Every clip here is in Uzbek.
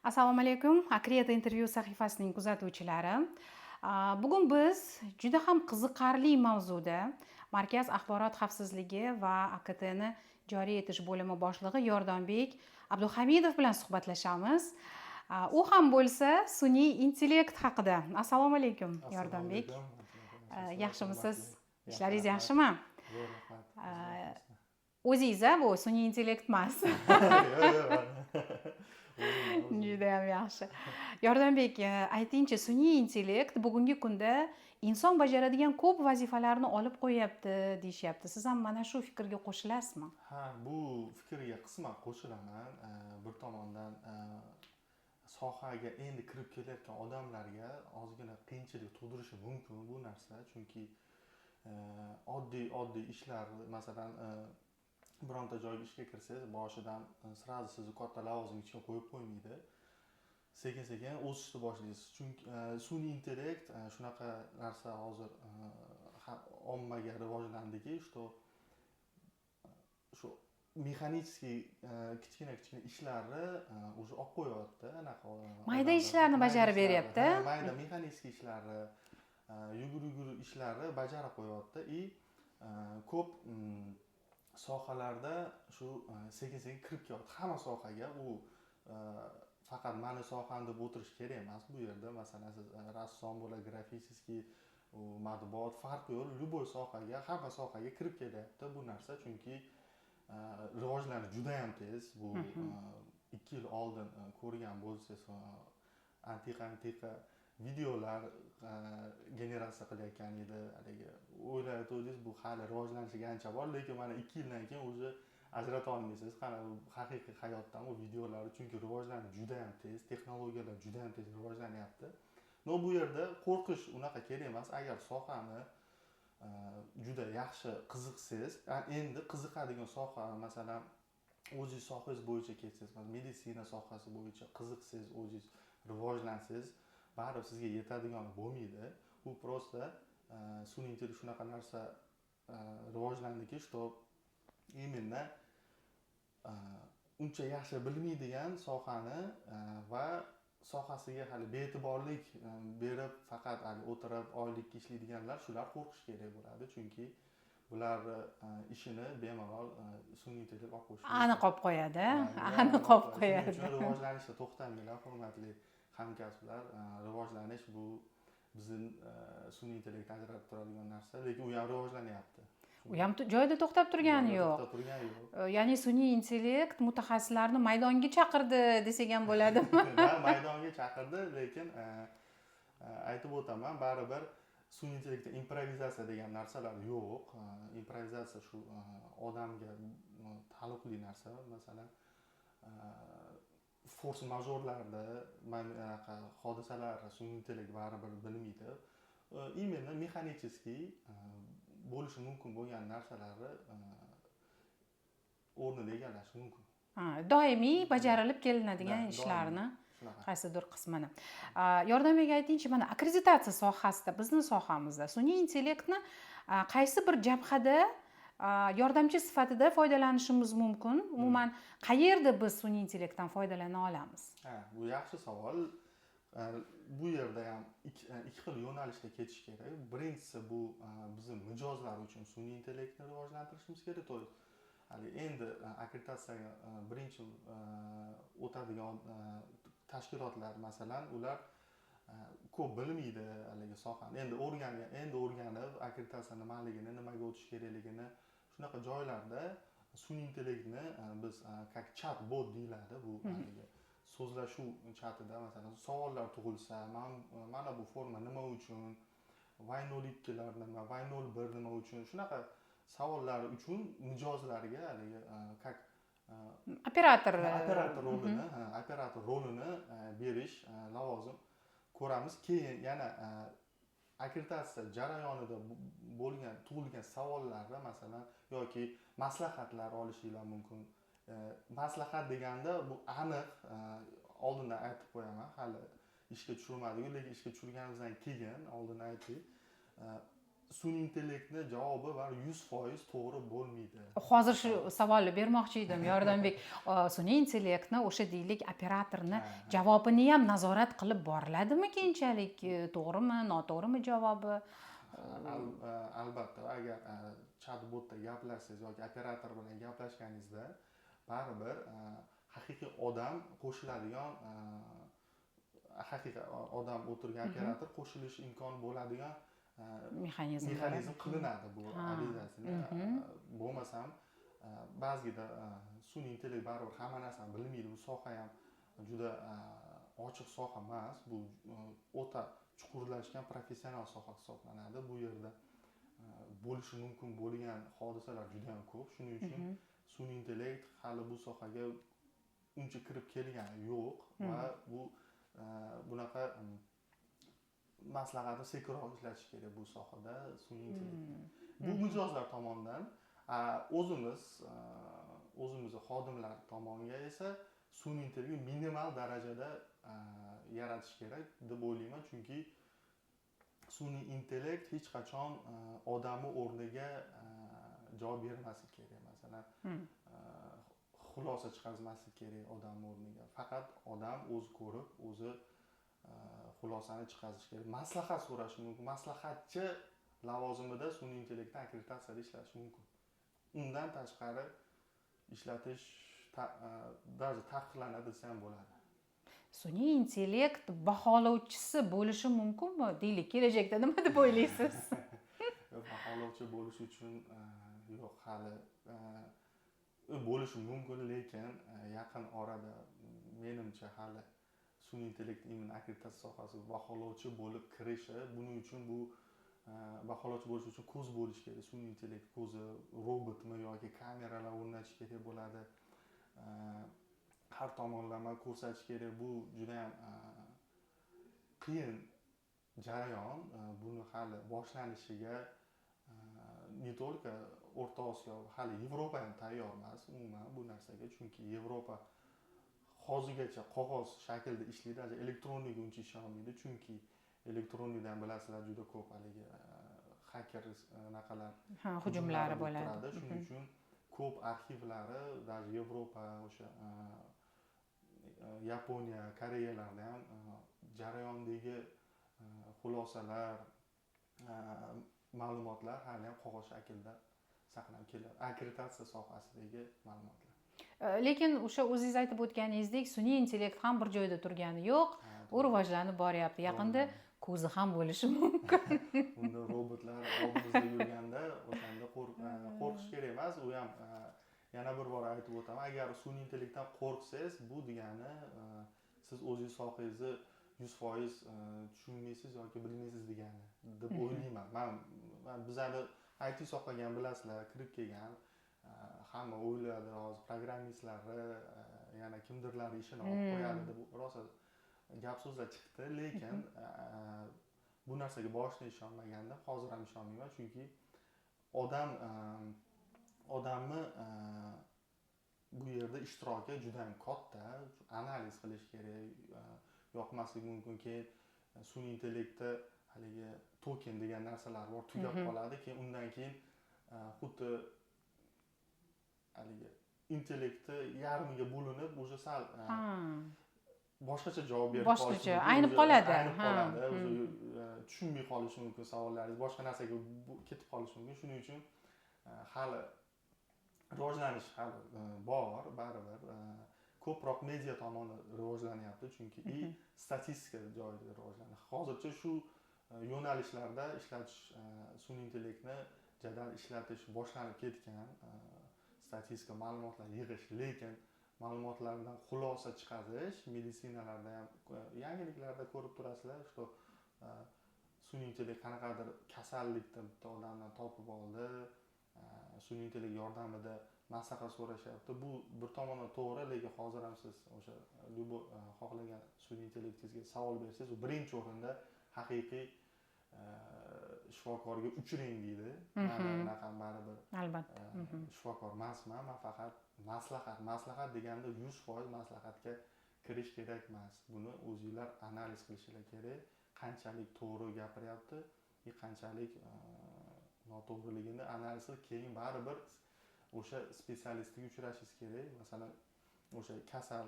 Assalomu alaykum, Akriyata intervyu sahifasining kuzatuvchilari. Bugun biz juda ham qiziqarli mavzuda Markaz axborot xavfsizligi va AKTni joriy etish bo'limi boshlig'i Yordambek Abduhamidov bilan suhbatlashamiz. U ham bo'lsa sun'iy intellekt haqida. Assalomu alaykum, Yordambek. Yaxshimisiz? Ishlaringiz yaxshimi? O'zingiz bu sun'iy intellekt emas. Juda ham yaxshi. Yordambek, aytingchi, sun'iy intellekt bugungi kunda inson bajaradigan ko'p vazifalarni olib qo'yapti, deyishyapti. Siz ham mana shu fikrga qo'shilasizmi? Ha, bu fikrga qisman qo'shilaman. Bir tomondan sohaga endi kirib kelayotgan odamlarga ozgina qiyinchilik tug'dirishi mumkin bu narsa, chunki oddiy ishlar, masalan, bironta joyga ishga kirsangiz, boshidan sразу sizni katta lavozim ichiga qo'yib qo'ymaydi. Sekin-sekin o'sishni boshlaysiz. Chunki sun'iy intellekt shunaqa narsa hozir ommaga rivojlandiki, shu mexanический kichkina ishlarni уже olib qo'yapti. Anaqa mayda ishlarni bajarib beryapti. Mayda mexanический ishlarni, yugur ishlarni bajarib qo'yapti. Ko'p sohalarda shu sekin-sekin kirib kelyapti. Hamma sohaga u faqat mani soham deb o'tirish kerak emas bu yerda. Masalan, siz rassom bo'la, grafический, matbuot farqi yo'q. Любой sohaga, hamma sohaga kirib kelyapti bu narsa, chunki rivojlanish juda ham tez. Bu 2 yil oldin ko'rgan bo'lsangiz, antiqa videolar generatsiya qilayotgan edi. Haligi o'ylayotdingiz, bu hali rivojlanishiga ancha bor, lekin mana 2 yildan keyin o'zi ajrata olmaysiz qana haqiqiy hayotdan u videolar, chunki rivojlanish juda ham tez, texnologiyalar juda ham tez rivojlanyapti. No, bu yerda qo'rqish unaqa kerak emas. Agar sohani juda yaxshi qiziqsangiz, endi qiziqadigan soha, masalan, o'zingiz sohangiz bo'yicha ketsangiz, meditsina sohasi bo'yicha qiziqsangiz, o'zingiz rivojlansangiz, baribir sizga yetadigan bo'lmaydi. Bu prosta sun'iy intellekt shunaqa narsa rivojlandiki, что именно uncha yaxshi bilmaydigan sohani va sohasiga hali be'tiborlik berib faqat o'tirib oylikka ishlaydiganlar, shular qo'rqish kerak bo'ladi, chunki bular ishini bemalol sun'iy intellekt olib qo'yishi aniq olib qo'yadi, aniq olib qo'yadi. Shuning uchun rivojlanishda to'xtamanglar, hurmatli hamkasblar. Rivojlanish bu bizning sun'iy intellekt ajratib turadigan narsa, lekin u ham rivojlanyapti. U ham joyida to'xtab turgani yo'q. Ya'ni sun'iy intellekt mutaxassislarni maydonga chaqirdi desak ham bo'ladimi? Maydonga chaqirdi, lekin aytib o'taman, baribir sun'iy intellektda improvizatsiya degan narsalar yo'q. Improvizatsiya shu odamga taalluqli narsa. Masalan, force majorlarda anaqa hodisalar sun'iy intellekt baribir bilmaydi. Именно mexanический bo'lishi mumkin bo'lgan narsalarni o'rnini egallashi mumkin. Doimiy bajarilib kelinadigan ishlarni qaysidir qismini. Yordambek, aytingchi, mana akkreditatsiya sohasida, bizning sohamizda sun'iy intellektni qaysi bir jabhada yordamchi sifatida foydalanishimiz mumkin? Umuman qayerda biz sun'iy intellektdan foydalana olamiz? Bu yaxshi savol. Bu yerda ham ikki xil yo'nalishda ketish kerak. Birinchisi, bu bizning mijozlar uchun sun'iy intellektni rivojlantirishimiz kerak. To есть, endi akkreditatsiyaga birinchi o'tadigan tashkilotlar, masalan, ular ko'p bilmaydi haligi sohani. Endi o'rganib, akkreditatsiya nimaligini, nimaga o'tish kerakligini, shunaqa joylarda sun'iy intellektni biz как chatbot deyiladi, bu haligi so'zlashuv chatida, masalan, savollar tug'ilsa, mana bu forma nima uchun, Y02lar nima, Y01 nima uchun, shunaqa savollar uchun mijozlarga haligi как operator rolini berish lavozim ko'ramiz. Keyin yana akkreditatsiya jarayonida tug'ilgan savollarga, masalan, yoki maslahatlar olishinglar mumkin. Maslahat deganda bu aniq, oldindan aytib qo'yaman, hali ishga tushirmadik, lekin ishga tushirganimizdan keyin oldin aytdik. sun'iy intellektni javobi baribir 100% to'g'ri bo'lmaydi. Hozir shu savolni bermoqchi edim, Yordambek. Sun'iy intellektni o'sha deylik operatorni javobini ham nazorat qilib boriladimi keyinchalik? To'g'rimi, noto'g'rimi javobi? Albatta, agar chatbotda gaplashsangiz yoki operator bilan gaplashganingizda baribir haqiqiy odam qo'shiladigan haqiqiy odam o'tirgan operator qo'shilish imkoni bo'ladigan mexanizm qilinadi bu обязательно. Bo'lmasam ba'zida sun'iy intellekt baribir hamma narsani bilmaydi. Bu soha ham juda ochiq soha emas. Bu o'ta chuqurlashgan professional soha hisoblanadi. Bu yerda bo'lishi mumkin bo'lgan hodisalar juda ham ko'p. Shuning uchun sun'iy intellekt hali bu sohaga uncha kirib kelgani yo'q va bu bunaqa maslahatni sekinroq ishlatish kerak bu sohada sun'iy intellekt. Bu mijozlar tomonidan, o'zimizni xodimlar tomoniga esa sun'iy intellekt minimal darajada yaratish kerak deb o'ylayman, chunki sun'iy intellekt hech qachon odamni o'rniga javob bermaslik kerak. Masalan, xulosa chiqarmaslik kerak odamni o'rniga. Faqat odam o'zi ko'rib, o'zi xulosani chiqarish kerak. Maslahat so'rash mumkin. Maslahatchi lavozimida sun'iy intellektni akkreditatsiyada ishlash mumkin. Undan tashqari ishlatish ba'zi taqiqlanadi desa ham bo'ladi. Sun'iy intellekt baholovchisi bo'lishi mumkinmi? Deylik, kelajakda nima deb o'ylaysiz? Baholovchi bo'lish uchun yo'q, hali bo'lishi mumkin, lekin yaqin orada menimcha hali sun'iy intellekt immuniy akkreditatsiya sohasiga baholovchi bo'lib kirishi, buning uchun bu baholovchi bo'lish uchun ko'z bo'lish kerak. Sun'iy intellekt ko'zi robotmi yoki kameralar o'rnatish kerak bo'ladi. Har tomonlama ko'rsatish kerak. Bu juda ham qiyin jarayon. Buni hali boshlanishiga не только O'rta Osiyo, hali Yevropa ham tayyor emas umuman bu narsaga, chunki Yevropa hozirgacha qog'oz shaklda ishlaydi, elektroniga uncha ishonmaydi, chunki elektronikadan bilasizlar juda ko'p haligi hacker naqalar hujumlari bo'ladi. Shuning uchun ko'p arxivlari даже Yevropa, o'sha Yaponiya, Koreyalarda ham jarayondagi xulosalar, ma'lumotlar hali ham qog'oz shaklda saqlanib keladi. Akkreditatsiya sohasidagi ma'lumotlar. Lekin o'sha o'zingiz aytib o'tganingizdek, sun'iy intellekt ham bir joyda turgani yo'q, u rivojlanib boryapti. Yaqinda ko'zi ham bo'lishi mumkin. Unda robotlar oldimizda yurganda o'shanda qo'rqish kerak emas. U ham yana bir bor aytib o'taman, agar sun'iy intellektdan qo'rqsangiz, bu degani siz o'zingiz sohangizni 100% tushunmaysiz yoki bilmaysiz degani deb o'ylayman. Men bizlarni IT sohaga ham bilasizlar, kirib kelgan hamma o'yladi, hozir programmistlarni yana kimdirlar ishini olib qo'yadi deb rosa gap so'zlar chiqdi, lekin bu narsaga boshida ishonmagandim, hozir ham ishonmayman, chunki odamni bu yerda ishtiroki juda ham katta, analiz qilish kerak, yoqmasligi mumkin, keyin sun'iy intellektda haligi token degan narsalar bor, tugab qoladi, keyin undan keyin xuddi haligi intellektni yarmiga bo'linib, o'sha sal boshqacha javob berib qolishi mumkin. Boshqacha aynib qoladi. Tushunmay qolishi mumkin savollaringiz, boshqa narsaga ketib qolishi mumkin. Shuning uchun hali rivojlanish hali bor, baribir ko'proq media tomoni rivojlanyapti, chunki statistika joyida rivojlanadi. Hozircha shu yo'nalishlarda ishlatish sun'iy intellektni jadal ishlatish boshlanib ketgan, statistika ma'lumotlar yig'ish, lekin ma'lumotlardan xulosa chiqarish meditsinalarda ham yangiliklarda ko'rib turasizlar, что sun'iy intellekt qanaqadir kasallikni bitta odamdan topib oldi, sun'iy intellekt yordamida maslahat so'rashyapti. Bu bir tomondan to'g'ri, lekin hozir ham siz o'sha xohlagan sun'iy intellektingizga savol bersangiz, u birinchi o'rinda haqiqiy shifokorga uchring deydi. Mana bunaqa baribir. Albatta. Shifokor emasman, men faqat maslahat deganda 100% maslahatga kirish kerak emas. Buni o'zingizlar analiz qilishinglar kerak. Qanchalik to'g'ri gapiryapti, qanchalik noto'g'riligini analiz qilib keyin baribir o'sha spetsialistga uchrashingiz kerak. Masalan, o'sha kasal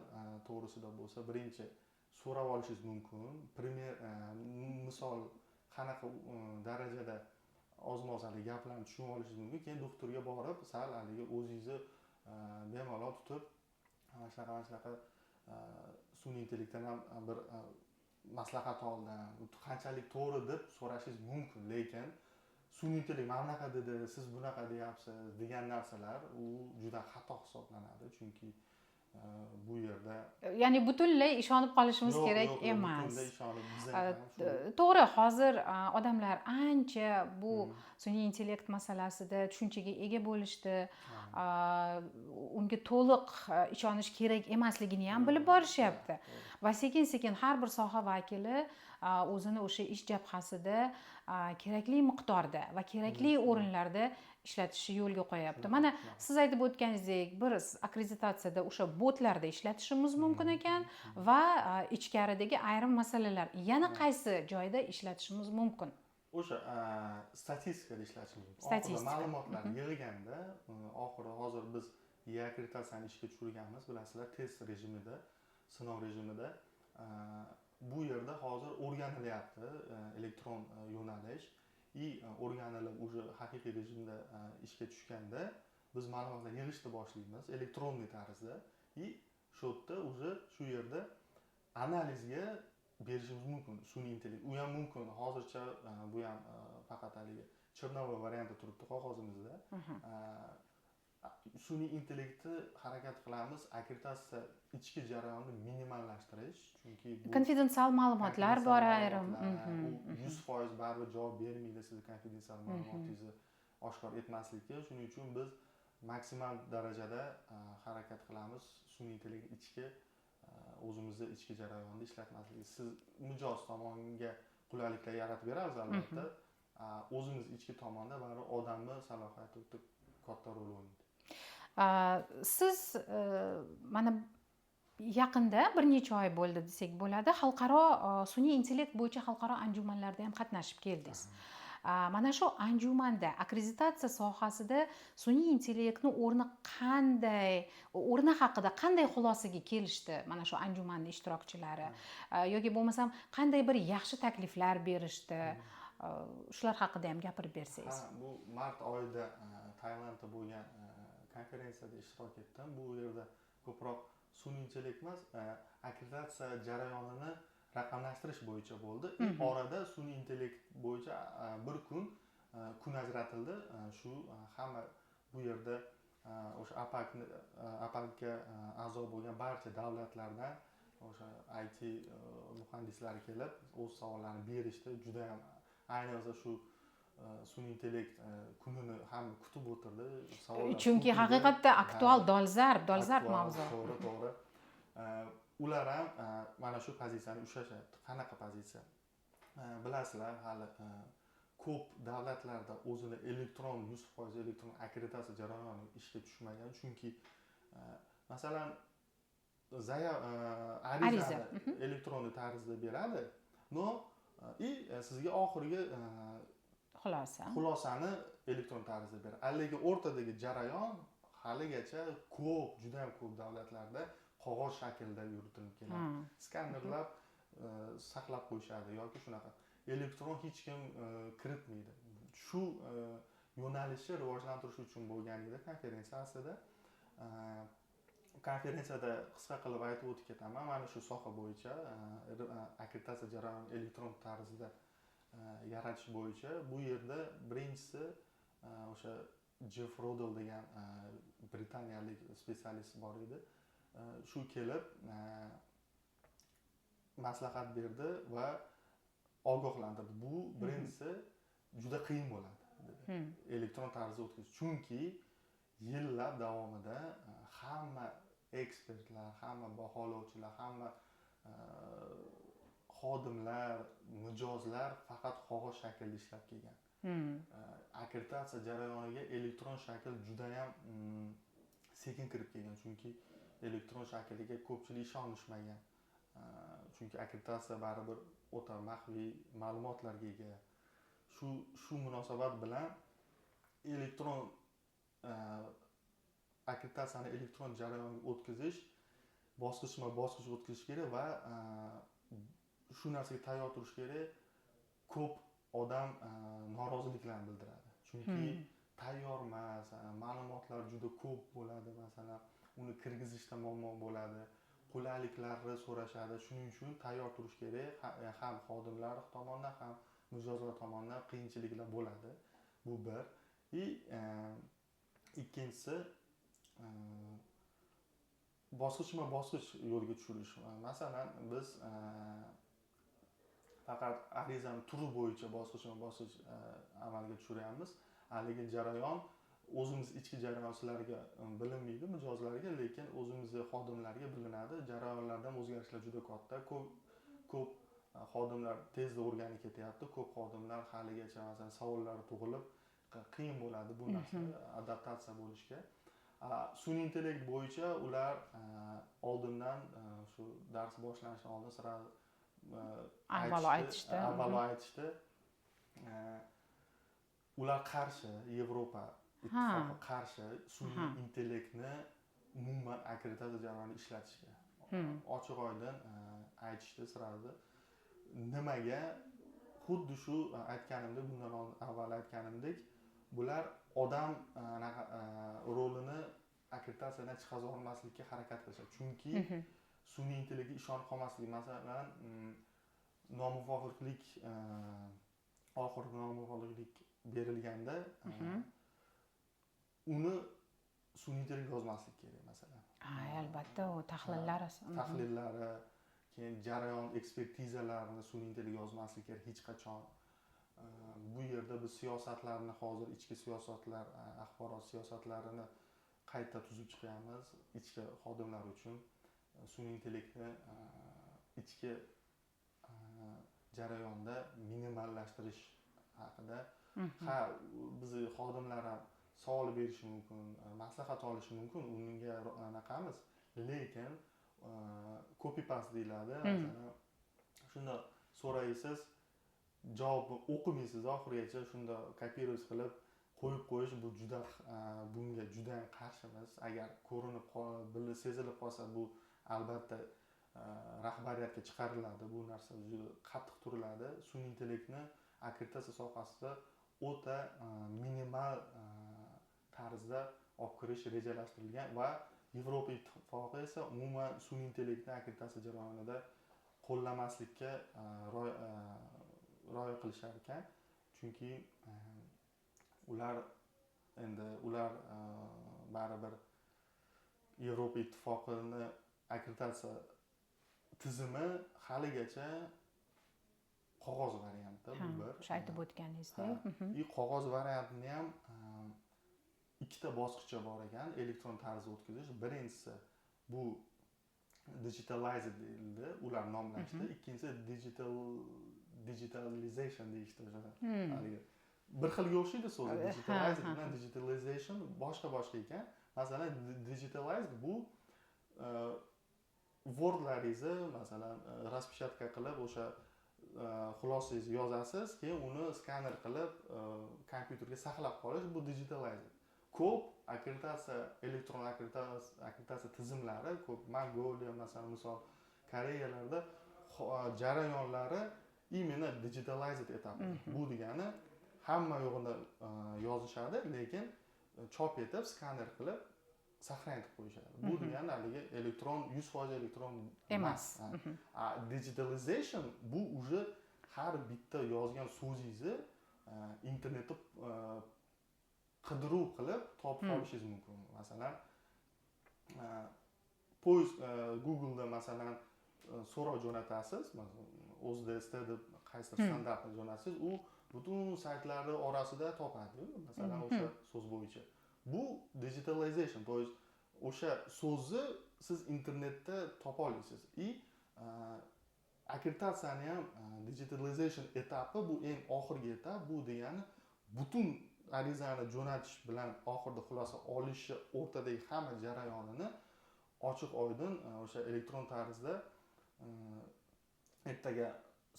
to'g'risida bo'lsa, birinchi so'rab olishingiz mumkin. Misol qanaqa darajada ozmoz gaplarni tushunib olishingiz mumkin. Keyin doktorga borib, sal haligi o'zingizni bemalol tutib, mana shunaqa sun'iy intellektdan ham bir maslahat oldim. Qanchalik to'g'ri deb so'rashingiz mumkin, lekin sun'iy intellekt mana bunaqa dedi, siz bunaqa deyapsiz degan narsalar u juda xato hisoblanadi, chunki bu yerda ya'ni butunlay ishonib qolishimiz kerak yo'q, emas. butunlay ishonib bizda ham To'g'ri, hozir odamlar ancha bu sun'iy intellekt masalasida tushunchaga ega bo'lishdi. Unga to'liq ishonish kerak emasligini ham bilib borishyapti. Va sekin-sekin har bir soha vakili o'zini o'sha ish jabhasida kerakli miqdorda va kerakli o'rinlarda ishlatishni yo'lga qo'yapti. Mana siz aytib o'tganingizdek, biz akkreditatsiyada o'sha botlarda ishlatishimiz mumkin ekan va ichkaridagi ayrim masalalar yana qaysi joyda ishlatishimiz mumkin? O'sha statistikada ishlatishimiz mumkin. Statistika. Ma'lumotlarni yig'ganda, oxiri hozir biz akkreditatsiyani ishga tushirganmiz, bilasizlar, test rejimida, sinov rejimida. Bu yerda hozir o'rganilyapti elektron yo'nalish. O'rganilib уже haqiqiy rejimda ishga tushganda biz ma'lumotlar yig'ishni boshlaymiz elektronniy tarzda. Shu yerda уже shu yerda analizga berishimiz mumkin sun'iy intellekt. U ham mumkin. Hozircha bu ham faqat haligi chernovoy varianti turibdi qog'ozimizda. Sun'iy intellektni harakat qilamiz akkreditatsiya ichki jarayonni minimallashtirish, chunki bu Konfidensial ma'lumotlar bor ayrim. 100% baribir javob bermaydi sizni konfidensial ma'lumotingizni oshkor etmaslikka. Shuning uchun biz maksimal darajada harakat qilamiz sun'iy intellekt ichki o'zimizni ichki jarayonni ishlatmaslik. Siz mijoz tomoniga qulayliklar yaratib beramiz albatta. O'zimiz ichki tomonda baribir odamni salohiyati o'ta katta rol o'ynaydi. Siz mana yaqinda bir necha oy bo'ldi desak bo'ladi, xalqaro sun'iy intellekt bo'yicha xalqaro anjumanlarda ham qatnashib keldingiz. Mana shu anjumanda akkreditatsiya sohasida sun'iy intellektning o'rni haqida qanday xulosaga kelishdi mana shu anjumanning ishtirokchilari, yoki bo'lmasam qanday bir yaxshi takliflar berishdi? Shular haqida ham gapirib bersangiz. Bu mart oyida Tailandda bo'lgan konferensiyada ishtirok etdim. Bu yerda ko'proq sun'iy intellekt emas, akkreditatsiya jarayonini raqamlashtirish bo'yicha bo'ldi. Orada sun'iy intellekt bo'yicha bir kun ajratildi. Shu hamma bu yerda o'sha APACga a'zo bo'lgan barcha davlatlardan o'sha IT muhandislari kelib, o'z savollarini berishdi. Juda ham ayniqsa shu sun'iy intellekt kunini ham kutib o'tirdi. Chunki haqiqatda aktual, dolzarb mavzu. To'g'ri. Ular ham mana shu pozitsiyani ushlashyapti. Qanaqa pozitsiya? Bilasizlar, hali ko'p davlatlarda o'zini elektron 100% elektron akkreditatsiya jarayoni ishga tushmagan. Chunki masalan arizani elektron tarzda beradi. Sizga oxirgi xulosani elektron tarzda beradi. Lekin o'rtadagi jarayon haligacha juda ham ko'p davlatlarda qog'oz shaklda yuritilib keladi. Skanerlab saqlab qo'yishadi yoki shunaqa. Elektron hech kim kiritmaydi. Shu yo'nalishni rivojlantirish uchun bo'lgan edi konferensiyada qisqa qilib aytib o'tib ketaman. Mana shu soha bo'yicha akkreditatsiya jarayonini elektron tarzda yaratish bo'yicha bu yerda birinchisi o'sha Jeff Rodel degan britaniyalik spetsialist bor edi. Shu kelib maslahat berdi va ogohlantirdi. Bu birinchisi juda qiyin bo'ladi dedi. Elektron tarzda o'tkazish. Chunki yillar davomida hamma ekspertlar, hamma baholovchilar, hamma xodimlar, mijozlar faqat qog'oz shaklda ishlab kelgan. Akkreditatsiya jarayoniga elektron shakl juda ham sekin kirib kelgan, chunki elektron shakliga ko'pchilik ishonishmagan. Chunki akkreditatsiya baribir o'ta maxfiy ma'lumotlarga ega. Shu munosabat bilan elektron akkreditatsiyani elektron jarayonga o'tkazish bosqichma-bosqich o'tkazish kerak va shu narsaga tayyor turish kerak. Ko'p odam noroziliklarni bildiradi. Chunki tayyor emas, ma'lumotlar juda ko'p bo'ladi, masalan, uni kirgizishda muammo bo'ladi, qulayliklarni so'rashadi. Shuning uchun tayyor turish kerak. Ham xodimlar tomonidan, ham mijozlar tomonidan qiyinchiliklar bo'ladi. Bu bir. Ikkinchisi bosqichma-bosqich yo'lga tushirish. Masalan, biz faqat arizani turi bo'yicha bosqichma-bosqich amalga tushiryapmiz. Lekin jarayon o'zimiz ichki jarayon sizlarga bilinmaydi, mijozlarga, lekin o'zimizning xodimlarga bilinadi. Jarayonlarda o'zgarishlar juda katta. Ko'p xodimlar tezda o'rganib ketyapti. Ko'p xodimlar haligacha masalan savollar tug'ilib qiyin bo'ladi bu narsa adaptatsiya bo'lishga. Sun'iy intellekt bo'yicha ular oldindan shu dars boshlanishidan oldin sira avvalo aytishdi. Ular qarshi, Yevropa ittifoqi qarshi sun'iy intellektni umuman akkreditatsiya jarayonida ishlatishga. Ochiq oydin aytishdi sirada. Nimaga? Xuddi shu aytganimdek, bundan avval aytganimdek, bular odam rolini akkreditatsiyadan chiqarib olmaslikka harakat qilishadi. Chunki sun'iy intellektga ishonib qolmaslik, masalan, nomuvofiqlik oxirgi nomuvofiqlik berilganda uni sun'iy intellekt yozmaslik kerak, masalan. Albatta, u tahlillari, keyin jarayon ekspertizalarini sun'iy intellekt yozmaslik kerak hech qachon. Bu yerda biz siyosatlarni hozir ichki siyosatlar, axborot siyosatlarini qayta tuzib chiqyapmiz ichki xodimlar uchun. Sun'iy intellektni ichki jarayonda minimallashtirish haqida. Bizni xodimlar ham savol berishi mumkin, maslahat olishi mumkin, unga anaqamiz. Lekin copy paste deyiladi. Masalan, shunda so'raysiz, javobni o'qimaysiz oxirigacha, shunda kopировать qilib qo'yib qo'yish bu bunga juda qarshimiz. Agar ko'rinib qolib, sezilib qolsa, bu albatta rahbariyatga chiqariladi. Bu narsa juda qattiq turiladi. Sun'iy intellektni akkreditatsiya sohasida o'ta minimal tarzda olib kirish rejalashtirilgan va Yevropa ittifoqi esa umuman sun'iy intellektni akkreditatsiya jarayonida qo'llamaslikka rioya qilishar ekan. Chunki ular baribir Yevropa ittifoqini akkreditatsiya tizimi haligacha qog'oz variantda. Bu bir. O'sha aytib o'tganingizdek. Qog'oz variantini ham ikkita bosqichi bor ekan, elektron tarzda o'tkazish. Birinchisi bu digitalizer deyildi, ular nomlashdi. Ikkinchisi digitalization deyishdi o'sha. Bir xilga o'xshaydi so'zi. Digitalizer bilan digitalization boshqa ekan. Masalan, digitalize bu Wordlaringizni masalan raspeshatka qilib o'sha xulosangizni yozasiz, keyin uni skaner qilib kompyuterga saqlab qolish, bu digitalizer. Ko'p elektron akkreditatsiya tizimlari, ko'p Mongolia masalan, misol Koreyalarda jarayonlari imенно digitalized etapi. Bu degani hamma yo'g'ini yozishadi, lekin chop etib, skaner qilib saqlanib qo'yishadi. Bu degani haligi elektron 100% elektron emas. Digitalization bu уже har bitta yozgan so'zingizni internetda qidiruv qilib topib olishingiz mumkin. Masalan, Google'da masalan so'rov jo'natasiz, OSDST deb qaysidir standartni jo'natasiz, u butun saytlarni orasida topadi, masalan o'sha so'z bo'yicha. Bu digitalization, o'sha so'zni siz internetda topa olasiz. Akkreditatsiyani ham digitalization etapi bu eng oxirgi etap. Bu degani butun arizani jo'natish bilan oxirida xulosa olishi o'rtadagi hamma jarayonini ochiq oydin o'sha elektron tarzda ertaga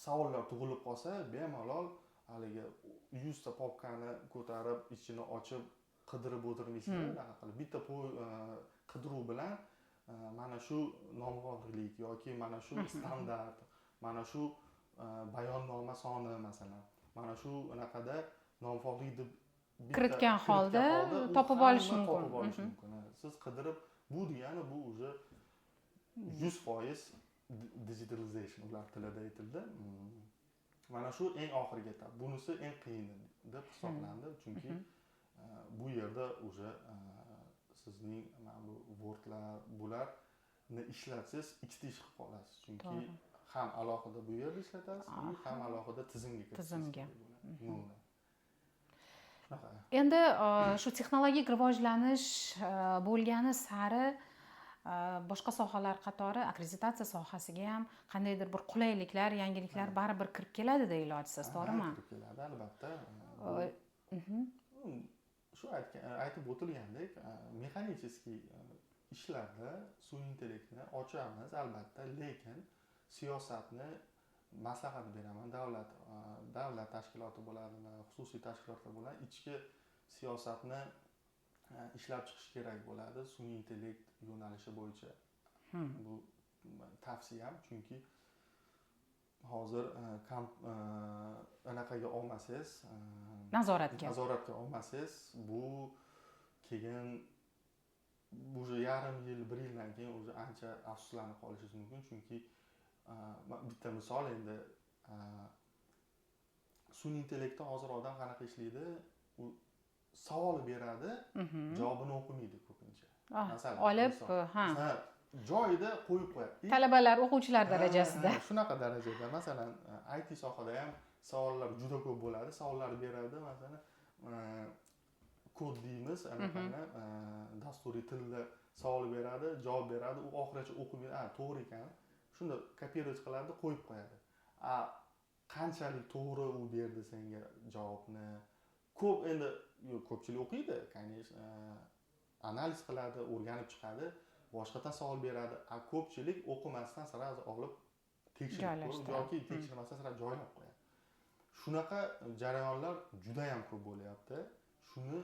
savollar tug'ilib qolsa, bemalol haligi 100 ta popkani ko'tarib ichini ochib qidirib o'tirmaysizlar unaqa qilib bitta qidiruv bilan mana shu nomxo'rlik yoki mana shu standart mana shu bayonnoma soni masalan mana shu anaqada nomxo'rlik deb kiritgan holda topib olish mumkin. Siz qidirib bu degani bu уже 100% digitalization ular tilida aytildi. Mana shu eng oxirgi etap. Bunisi eng qiyini deb hisoblandi, chunki bu yerda уже sizning mana bu Wordlar bularni ishlatsangiz ikkita ish qilib qolasiz. Chunki ham alohida bu yerda ishlatasiz, ham alohida tizimga kiritasiz. Endi shu texnologik rivojlanish bo'lgani sari boshqa sohalar qatori akkreditatsiya sohasiga ham qandaydir bir qulayliklar, yangiliklar baribir kirib keladi-da ilojsiz, to'g'rimi? Kirib keladi, albatta. Shu aytib o'tilgandek, mexanicheskiy ishlarda sun'iy intellektni ochamiz, albatta, lekin siyosatni maslahat beraman, davlat tashkiloti bo'ladimi, xususiy tashkilotlar bo'ladi, ichki siyosatni ishlab chiqish kerak bo'ladi sun'iy intellekt yo'nalishi bo'yicha. Bu tavsiyam, chunki hozir anaqaga olmasangiz, nazoratga olmasangiz, bu keyin уже yarim yil, 1 yildan keyin уже ancha afsuslanib qolishingiz mumkin, chunki bitta misol endi sun'iy intellektda hozir odam qanaqa ishlaydi? U savol beradi, javobini o'qimaydi ko'pincha. Masalan, olib, joyida qo'yib qo'yadi. Talabalar, o'quvchilar darajasida. Shunaqa darajada. Masalan, IT sohada ham savollar juda ko'p bo'ladi. Savollar beradi, masalan, kod deymiz, anaqani dasturiy tilda savol beradi, javob beradi, u oxirigacha o'qimaydi. To'g'ri ekan. Shunda kopировать qiladi, qo'yib qo'yadi. Qanchalik to'g'ri u berdi senga javobni? Ko'p endi ko'pchilik o'qiydi, конечно, analiz qiladi, o'rganib chiqadi, boshqadan savol beradi. Ko'pchilik o'qimasdan sirasi olib tekshirib ko'radi yoki tekshirmasdan sirasi joylab qo'yadi. Shunaqa jarayonlar juda ham ko'p bo'lyapti. Shuni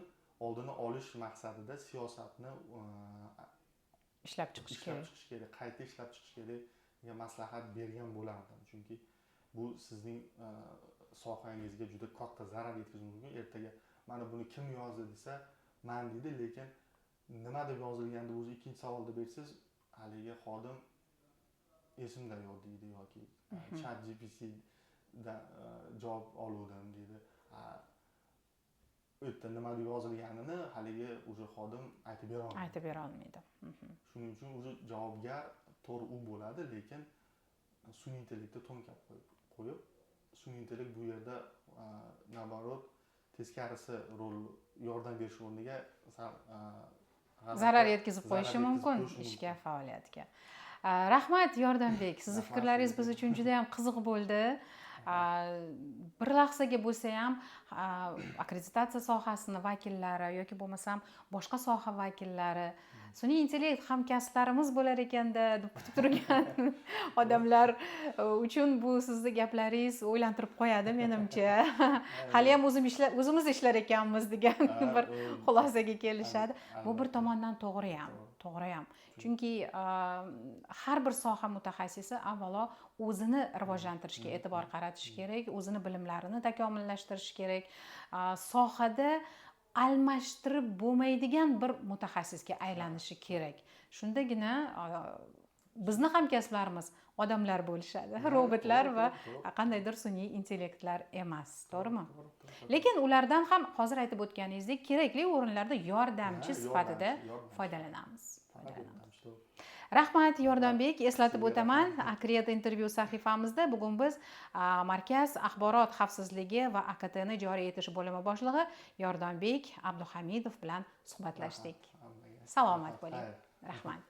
oldini olish maqsadida siyosatni ishlab chiqish kerak, qayta ishlab chiqish kerak degan maslahat bergan bo'lardim. Chunki bu sizning sohangizga juda katta zarar yetkazishi mumkin. Ertaga mana buni kim yozdi desa, men deydi, lekin nima deb yozilganda o'zi ikkinchi savolda bersangiz, haligi xodim esimda yo'q deydi yoki ChatGPT da javob oluvdim deydi. U yerda nima deb yozilganini haligi o'sha xodim aytib bera olmaydi. Shuning uchun o'zi javobgar to'g'ri u bo'ladi, lekin sun'iy intellektni to'nkab qo'yib, sun'iy intellekt bu yerda naborot teskarisi rol yordam berish o'rniga zarar yetkazib qo'yishi mumkin ishga, faoliyatga. Rahmat Yordambek, sizning fikrlaringiz biz uchun juda ham qiziq bo'ldi. Bir lahzaga bo'lsa ham akkreditatsiya sohasini vakillari yoki bo'lmasam boshqa soha vakillari sun'iy intellekt hamkasblarimiz bo'lar ekanda deb kutib turgan odamlar uchun bu sizni gaplaringiz o'ylantirib qo'yadi menimcha. Hali ham o'zimiz ishlar ekanmiz degan bir xulosaga kelishadi. Bu bir tomondan to'g'ri ham. Chunki har bir soha mutaxassisi avvalo o'zini rivojlantirishga e'tibor qaratishi kerak, o'zini bilimlarini takomillashtirishi kerak. Sohada almashtirib bo'lmaydigan bir mutaxassisga aylanishi kerak. Shundagina bizni hamkasblarimiz odamlar bo'lishadi, robotlar va qandaydir sun'iy intellektlar emas, to'g'rimi? Lekin ulardan ham hozir aytib o'tganingizdek kerakli o'rinlarda yordamchi sifatida foydalanamiz. Rahmat Yordambek, eslatib o'taman, Akriyat intervyu sahifamizda bugun biz Markaz axborot xavfsizligi va AKTni joriy etish bo'limi boshlig'i Yordambek Abduhamidov bilan suhbatlashdik. Salomat bo'ling. Rahmat.